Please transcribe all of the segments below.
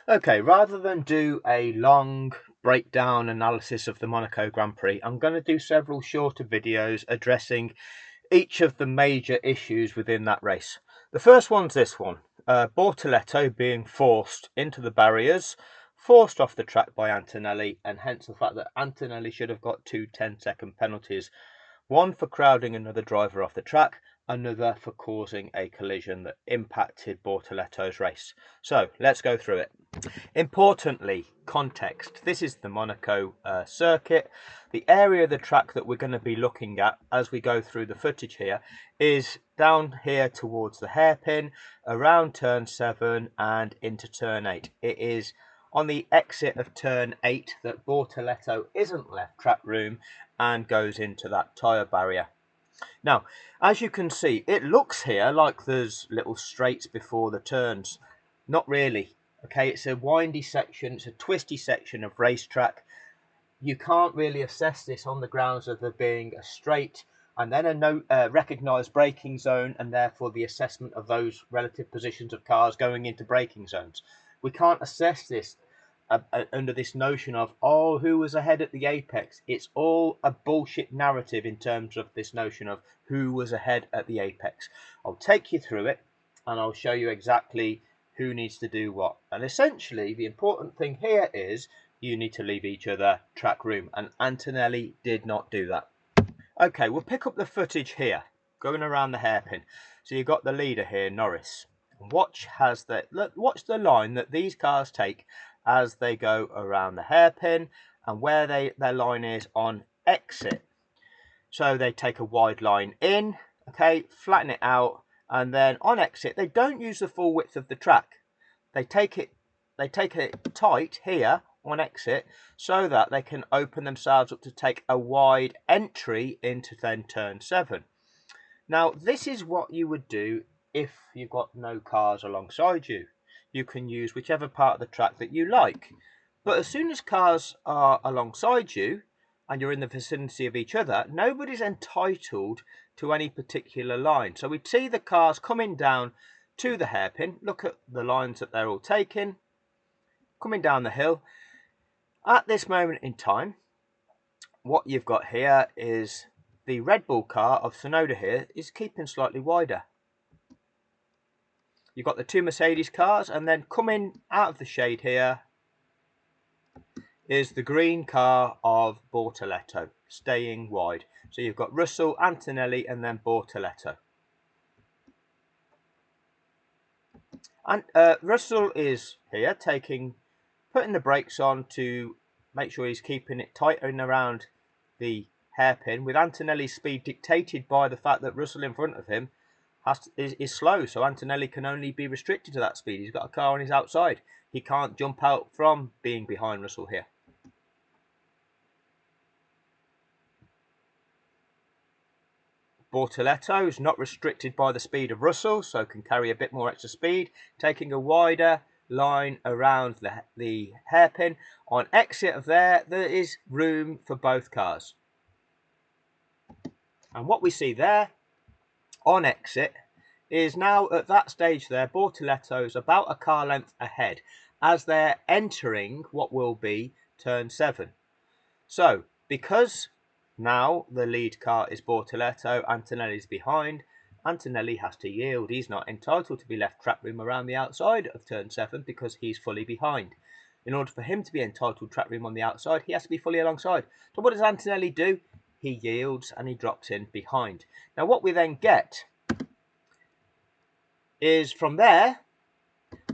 Okay, rather than do a long breakdown analysis of the Monaco Grand Prix, I'm going to do several shorter videos addressing each of the major issues within that race. The first one's this one, Bortoleto being forced into the barriers, forced off the track by Antonelli, and hence the fact that Antonelli should have got two 10-second penalties. One for crowding another driver off the track, another for causing a collision that impacted Bortoleto's race. So let's go through it. Importantly, context. This is the Monaco circuit. The area of the track that we're going to be looking at as we go through the footage here is down here towards the hairpin, around turn 7 and into turn 8. It is on the exit of turn 8 that Bortoleto isn't left track room and goes into that tyre barrier. Now, as you can see, it looks here like there's little straights before the turns. Not really. Okay, it's a windy section, it's a twisty section of racetrack. You can't really assess this on the grounds of there being a straight and then a recognised braking zone, and therefore the assessment of those relative positions of cars going into braking zones. We can't assess this under this notion of, oh, who was ahead at the apex. It's all a bullshit narrative in terms of this notion of who was ahead at the apex. I'll take you through it and I'll show you exactly who needs to do what. And essentially, the important thing here is you need to leave each other track room, and Antonelli did not do that. Okay, we'll pick up the footage here, going around the hairpin. So you've got the leader here, Norris. Watch the line that these cars take as they go around the hairpin and where their line is on exit. So they take a wide line in, okay, flatten it out, and then on exit they don't use the full width of the track. They take it tight here on exit so that they can open themselves up to take a wide entry into then turn 7. Now, this is what you would do if you've got no cars alongside you. You can use whichever part of the track that you like. But as soon as cars are alongside you and you're in the vicinity of each other, nobody's entitled to any particular line. So we see the cars coming down to the hairpin. Look at the lines that they're all taking, coming down the hill. At this moment in time, what you've got here is the Red Bull car of Tsunoda here is keeping slightly wider. You've got the two Mercedes cars, and then coming out of the shade here is the green car of Bortoleto, staying wide. So you've got Russell, Antonelli, and then Bortoleto. And Russell is here putting the brakes on to make sure he's keeping it tight and around the hairpin, with Antonelli's speed dictated by the fact that Russell in front of him is slow, so Antonelli can only be restricted to that speed. He's got a car on his outside. He can't jump out from being behind Russell here. Bortoleto is not restricted by the speed of Russell, so can carry a bit more extra speed, taking a wider line around the hairpin. On exit of there is room for both cars. And what we see there on exit is now at that stage there, Bortoleto's about a car length ahead as they're entering what will be turn 7. So because now the lead car is Bortoleto, Antonelli's behind, Antonelli has to yield. He's not entitled to be left track room around the outside of turn 7 because he's fully behind. In order for him to be entitled track room on the outside, he has to be fully alongside. So what does Antonelli do? He yields and he drops in behind. Now what we then get is from there,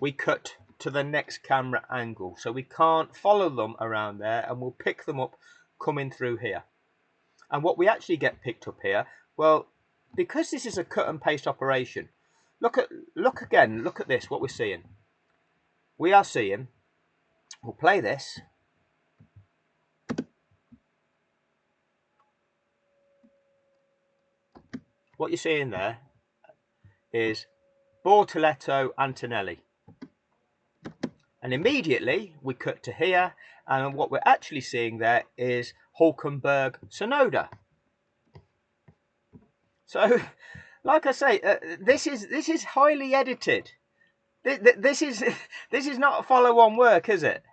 we cut to the next camera angle. So we can't follow them around there, and we'll pick them up coming through here. And what we actually get picked up here, well, because this is a cut and paste operation, look at this, what we're seeing. We are seeing, we'll play this. What you're seeing there is Bortoleto, Antonelli. And immediately we cut to here, and what we're actually seeing there is Hulkenberg, Tsunoda. So, like I say, this is highly edited. This is not a follow-on work, is it?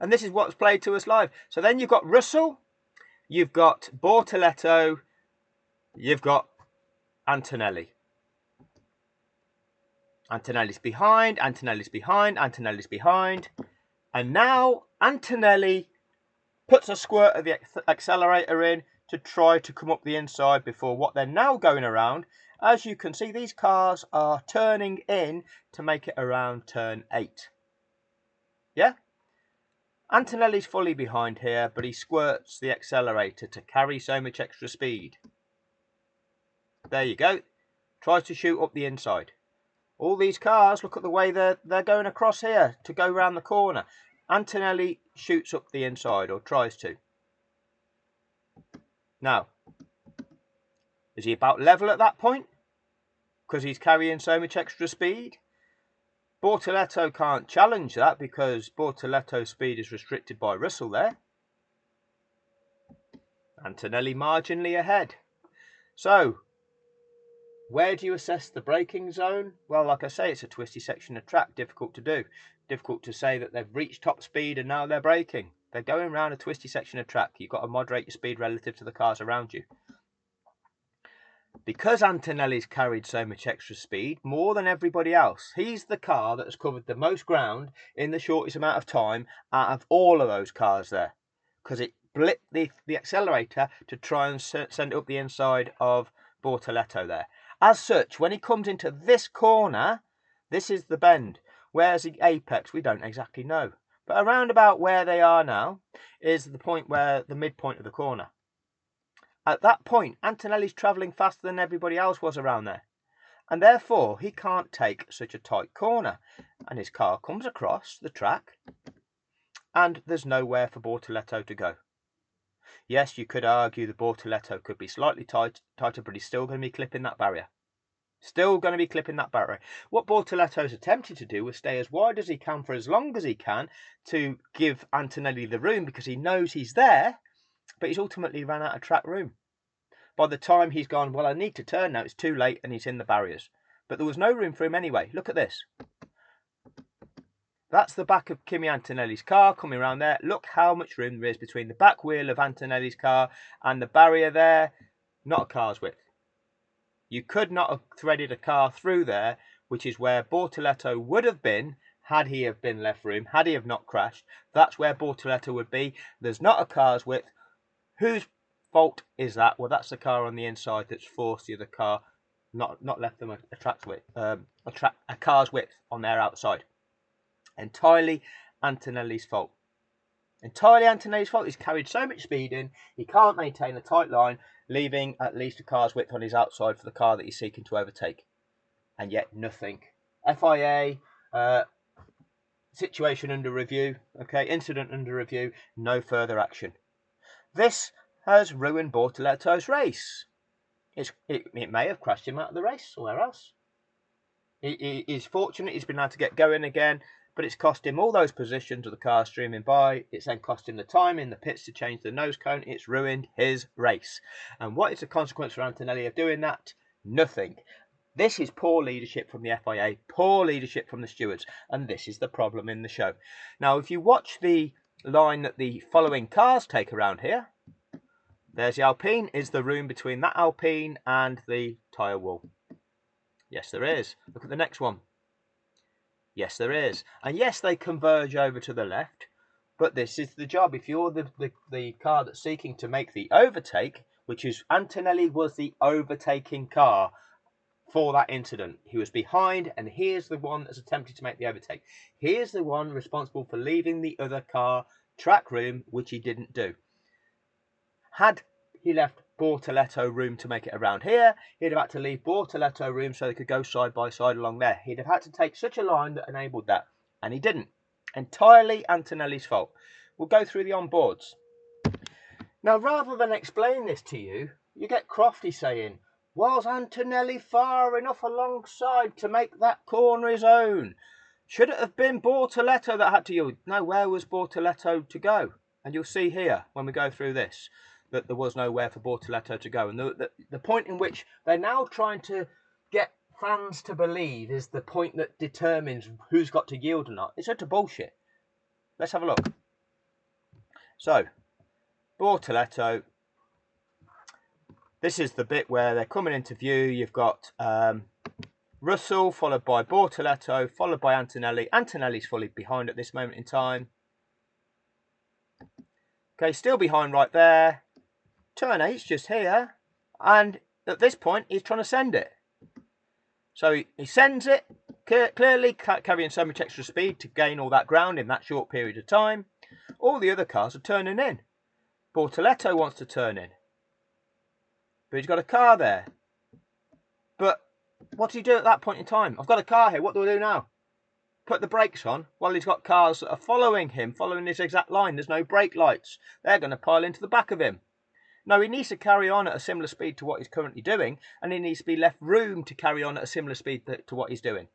And this is what's played to us live. So then you've got Russell, you've got Bortoleto, you've got Antonelli. Antonelli's behind, Antonelli's behind, Antonelli's behind. And now Antonelli puts a squirt of the accelerator in to try to come up the inside before what they're now going around. As you can see, these cars are turning in to make it around turn 8. Yeah? Antonelli's fully behind here, but he squirts the accelerator to carry so much extra speed. There you go. Tries to shoot up the inside. All these cars, look at the way they're going across here to go round the corner. Antonelli shoots up the inside, or tries to. Now, is he about level at that point? Because he's carrying so much extra speed? Bortoleto can't challenge that because Bortoleto's speed is restricted by Russell there. Antonelli marginally ahead. So, where do you assess the braking zone? Well, like I say, it's a twisty section of track, difficult to do. Difficult to say that they've reached top speed and now they're braking. They're going around a twisty section of track. You've got to moderate your speed relative to the cars around you. Because Antonelli's carried so much extra speed, more than everybody else, he's the car that has covered the most ground in the shortest amount of time out of all of those cars there. Because it blipped the accelerator to try and send it up the inside of Bortoleto there. As such, when he comes into this corner, this is the bend. Where's the apex? We don't exactly know. But around about where they are now is the point where the midpoint of the corner. At that point, Antonelli's travelling faster than everybody else was around there. And therefore, he can't take such a tight corner. And his car comes across the track. And there's nowhere for Bortoleto to go. Yes, you could argue the Bortoleto could be slightly tighter, but he's still going to be clipping that barrier. Still going to be clipping that barrier. What Bortoleto's attempted to do was stay as wide as he can for as long as he can to give Antonelli the room because he knows he's there, but he's ultimately ran out of track room. By the time he's gone, well, I need to turn now, it's too late, and he's in the barriers. But there was no room for him anyway. Look at this. That's the back of Kimi Antonelli's car coming around there. Look how much room there is between the back wheel of Antonelli's car and the barrier there. Not a car's width. You could not have threaded a car through there, which is where Bortoleto would have been had he have been left room, had he have not crashed. That's where Bortoleto would be. There's not a car's width. Whose fault is that? Well, that's the car on the inside that's forced the other car, not left them a car's width on their outside. Entirely Antonelli's fault. Entirely Antonelli's fault. He's carried so much speed in, he can't maintain a tight line, leaving at least a car's width on his outside for the car that he's seeking to overtake. And yet nothing. FIA, situation under review, okay, incident under review, no further action. This has ruined Bortoleto's race. It may have crashed him out of the race somewhere else. He is fortunate he's been able to get going again, but it's cost him all those positions of the car streaming by. It's then cost him the time in the pits to change the nose cone. It's ruined his race. And what is the consequence for Antonelli of doing that? Nothing. This is poor leadership from the FIA, poor leadership from the stewards, and this is the problem in the show. Now, if you watch the line that the following cars take around here, there's the Alpine. Is the room between that Alpine and the tyre wall? Yes, there is. Look at the next one. Yes, there is. And yes, they converge over to the left, but this is the job. If you're the car that's seeking to make the overtake, which is Antonelli was the overtaking car for that incident. He was behind, and here's the one that's attempted to make the overtake. Here's the one responsible for leaving the other car track room, which he didn't do. Had he left Bortoleto room to make it around here, he'd have had to leave Bortoleto room so they could go side by side along there. He'd have had to take such a line that enabled that, and he didn't. Entirely Antonelli's fault. We'll go through the onboards. Now, rather than explain this to you, you get Crofty saying, was Antonelli far enough alongside to make that corner his own? Should it have been Bortoleto that had to yield? No, where was Bortoleto to go? And you'll see here, when we go through this, that there was nowhere for Bortoleto to go. And the point in which they're now trying to get fans to believe is the point that determines who's got to yield or not. It's utter bullshit. Let's have a look. So, Bortoleto. This is the bit where they're coming into view. You've got Russell, followed by Bortoleto, followed by Antonelli. Antonelli's fully behind at this moment in time. Okay, still behind right there. Turn 8's just here. And at this point, he's trying to send it. So he sends it, clearly carrying so much extra speed to gain all that ground in that short period of time. All the other cars are turning in. Bortoleto wants to turn in, but he's got a car there. But what does he do at that point in time? I've got a car here, what do I do now? Put the brakes on? Well, he's got cars that are following him, following his exact line. There's no brake lights. They're going to pile into the back of him. No, he needs to carry on at a similar speed to what he's currently doing, and he needs to be left room to carry on at a similar speed to what he's doing.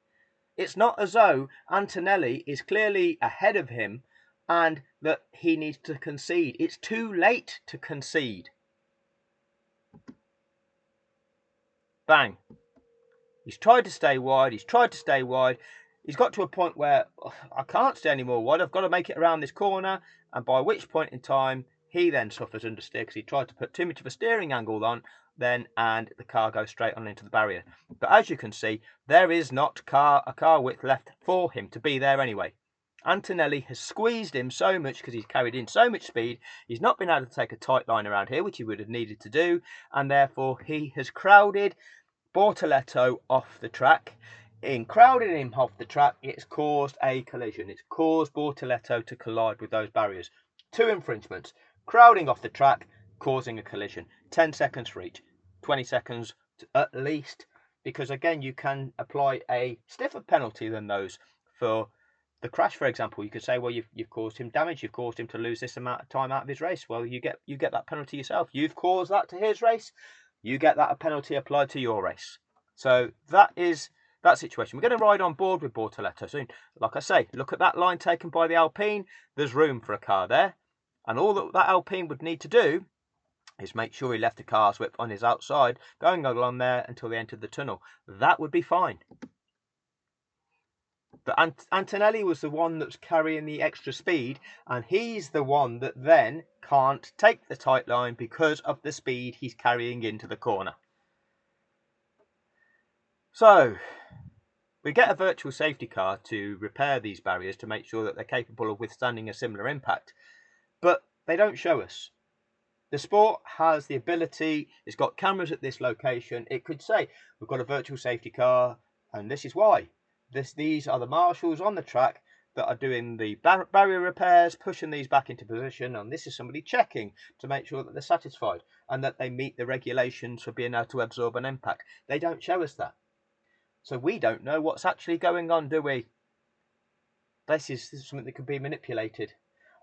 It's not as though Antonelli is clearly ahead of him and that he needs to concede. It's too late to concede. Bang. He's tried to stay wide. He's tried to stay wide. He's got to a point where I can't stay any more wide. I've got to make it around this corner, and by which point in time he then suffers understeer because he tried to put too much of a steering angle on and the car goes straight on into the barrier. But as you can see, there is not a car width left for him to be there anyway. Antonelli has squeezed him so much because he's carried in so much speed. He's not been able to take a tight line around here, which he would have needed to do, and therefore he has crowded Bortoleto off the track. In crowding him off the track, it's caused a collision. It's caused Bortoleto to collide with those barriers. 2 infringements. Crowding off the track, causing a collision. 10 seconds for each. 20 seconds at least. Because again, you can apply a stiffer penalty than those for the crash, for example. You could say, well, you've caused him damage. You've caused him to lose this amount of time out of his race. Well, you get that penalty yourself. You've caused that to his race. You get that penalty applied to your race. So that is that situation. We're going to ride on board with Bortoleto soon. Like I say, look at that line taken by the Alpine. There's room for a car there. And all that Alpine would need to do is make sure he left the car's whip on his outside, going along there until they entered the tunnel. That would be fine. But Antonelli was the one that's carrying the extra speed, and he's the one that then can't take the tight line because of the speed he's carrying into the corner. So we get a virtual safety car to repair these barriers to make sure that they're capable of withstanding a similar impact. But they don't show us. The Sport has the ability, it's got cameras at this location. It could say, we've got a virtual safety car, and this is why. These are the marshals on the track that are doing the barrier repairs, pushing these back into position, and this is somebody checking to make sure that they're satisfied and that they meet the regulations for being able to absorb an impact. They don't show us that. So we don't know what's actually going on, do we? This is something that could be manipulated.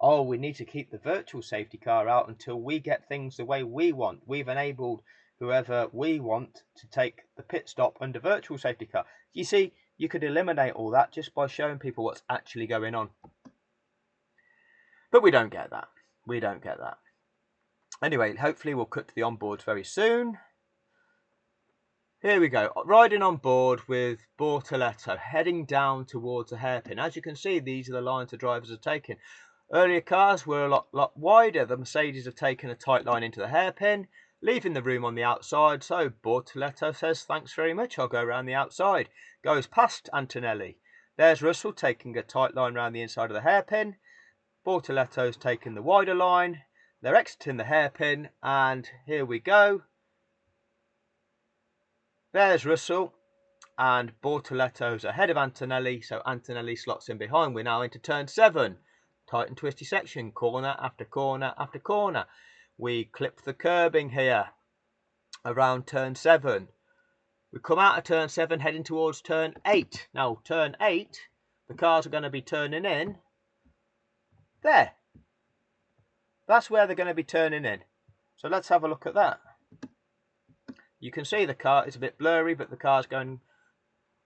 Oh, we need to keep the virtual safety car out until we get things the way we want. We've enabled whoever we want to take the pit stop under virtual safety car. You see, you could eliminate all that just by showing people what's actually going on. But we don't get that. We don't get that. Anyway, hopefully we'll cut to the onboards very soon. Here we go, riding on board with Bortoleto, heading down towards the hairpin. As you can see, these are the lines the drivers are taking. Earlier cars were a lot wider. The Mercedes have taken a tight line into the hairpin, leaving the room on the outside. So Bortoleto says, thanks very much, I'll go around the outside. Goes past Antonelli. There's Russell taking a tight line around the inside of the hairpin. Bortoleto's taking the wider line. They're exiting the hairpin, and here we go. There's Russell, and Bortoleto's ahead of Antonelli, so Antonelli slots in behind. We're now into turn 7. Tight and twisty section, corner after corner after corner. We clip the curbing here around turn 7. We come out of turn 7 heading towards turn 8. Now turn 8, the cars are going to be turning in there. That's where they're going to be turning in. So let's have a look at that. You can see the car is a bit blurry, but the car's going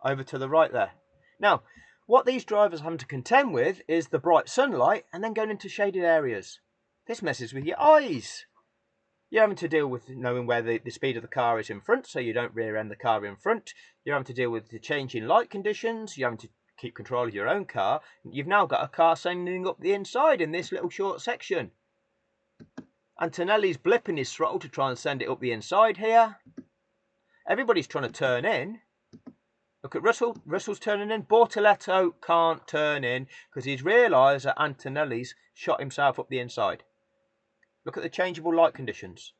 over to the right there. Now, what these drivers are having to contend with is the bright sunlight and then going into shaded areas. This messes with your eyes. You're having to deal with knowing where the speed of the car is in front, so you don't rear end the car in front. You're having to deal with the changing light conditions. You're having to keep control of your own car. You've now got a car sending up the inside in this little short section. Antonelli's blipping his throttle to try and send it up the inside here. Everybody's trying to turn in. Look at Russell. Russell's turning in. Bortoleto can't turn in because he's realised that Antonelli's shot himself up the inside. Look at the changeable light conditions.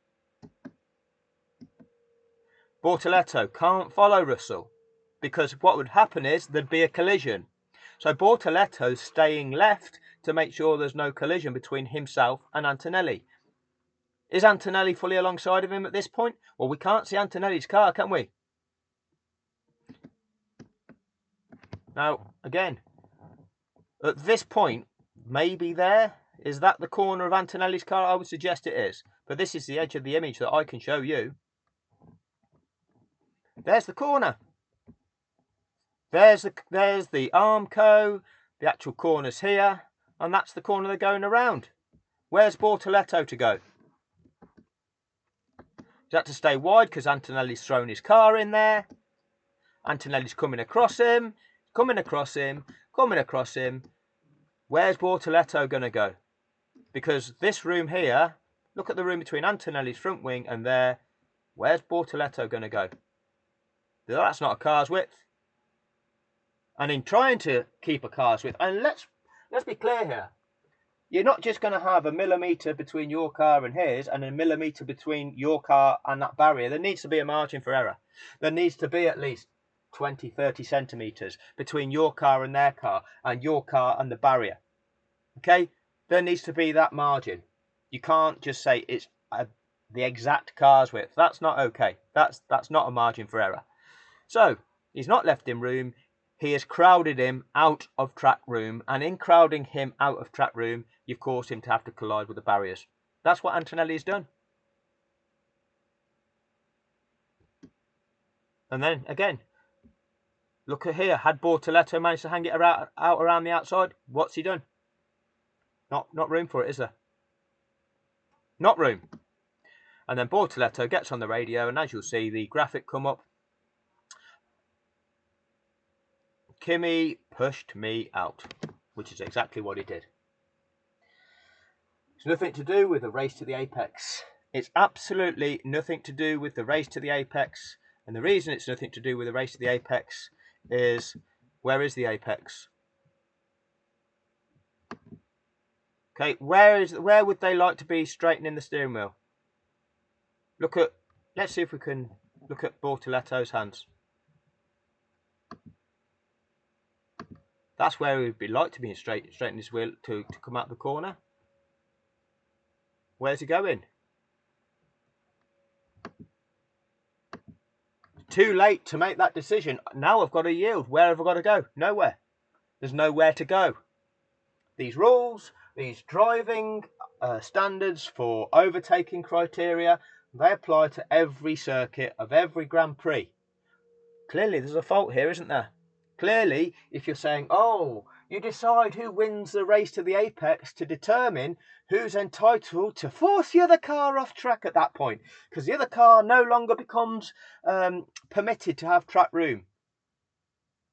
Bortoleto can't follow Russell because what would happen is there'd be a collision. So Bortoleto's staying left to make sure there's no collision between himself and Antonelli. Is Antonelli fully alongside of him at this point? Well, we can't see Antonelli's car, can we? Now, again, at this point, maybe there, is that the corner of Antonelli's car? I would suggest it is. But this is the edge of the image that I can show you. There's the corner. There's the Armco, the actual corner's here, and that's the corner they're going around. Where's Bortoleto to go? He's had to stay wide because Antonelli's thrown his car in there. Antonelli's coming across him, coming across him, coming across him. Where's Bortoleto going to go? Because this room here, look at the room between Antonelli's front wing and there. Where's Bortoleto going to go? That's not a car's width. And in trying to keep a car's width, and let's be clear here, you're not just going to have a millimetre between your car and his and a millimetre between your car and that barrier. There needs to be a margin for error. There needs to be at least 20, 30 centimetres between your car and their car and your car and the barrier. Okay? There needs to be that margin. You can't just say it's the exact car's width. That's not okay. That's not a margin for error. So, he's not left him room. He has crowded him out of track room, and in crowding him out of track room, you've caused him to have to collide with the barriers. That's what Antonelli's done. And then, again, look at here. Had Bortoleto managed to hang it out around the outside, what's he done? Not room for it, is there? Not room. And then Bortoleto gets on the radio, and as you'll see, the graphic come up. Kimi pushed me out, which is exactly what he did. It's nothing to do with the race to the apex. It's absolutely nothing to do with the race to the apex. And the reason it's nothing to do with the race to the apex is, where is the apex? Okay, where would they like to be straightening the steering wheel? Let's see if we can look at Bortoleto's hands. That's where he would like to be straightening his wheel to come out the corner. Where's he going? Too late to make that decision. Now I've got to yield. Where have I got to go? Nowhere. There's nowhere to go. These rules, these driving standards for overtaking criteria, they apply to every circuit of every Grand Prix. Clearly there's a fault here, isn't there? Clearly, if you're saying, oh, you decide who wins the race to the apex to determine who's entitled to force the other car off track at that point, because the other car no longer becomes permitted to have track room.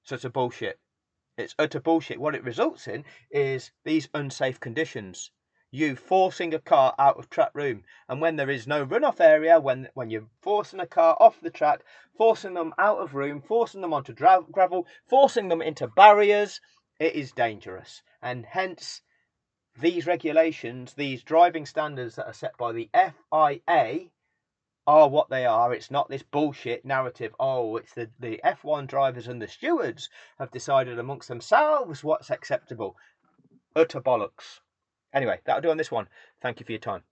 So it's a bullshit. It's utter bullshit. What it results in is these unsafe conditions. You forcing a car out of track room, and when there is no runoff area, when you're forcing a car off the track, forcing them out of room, forcing them onto gravel, forcing them into barriers, it is dangerous. And hence these regulations, these driving standards that are set by the FIA are what they are. It's not this bullshit narrative, oh, it's the F1 drivers and the stewards have decided amongst themselves what's acceptable. Utter bollocks. Anyway, that'll do on this one. Thank you for your time.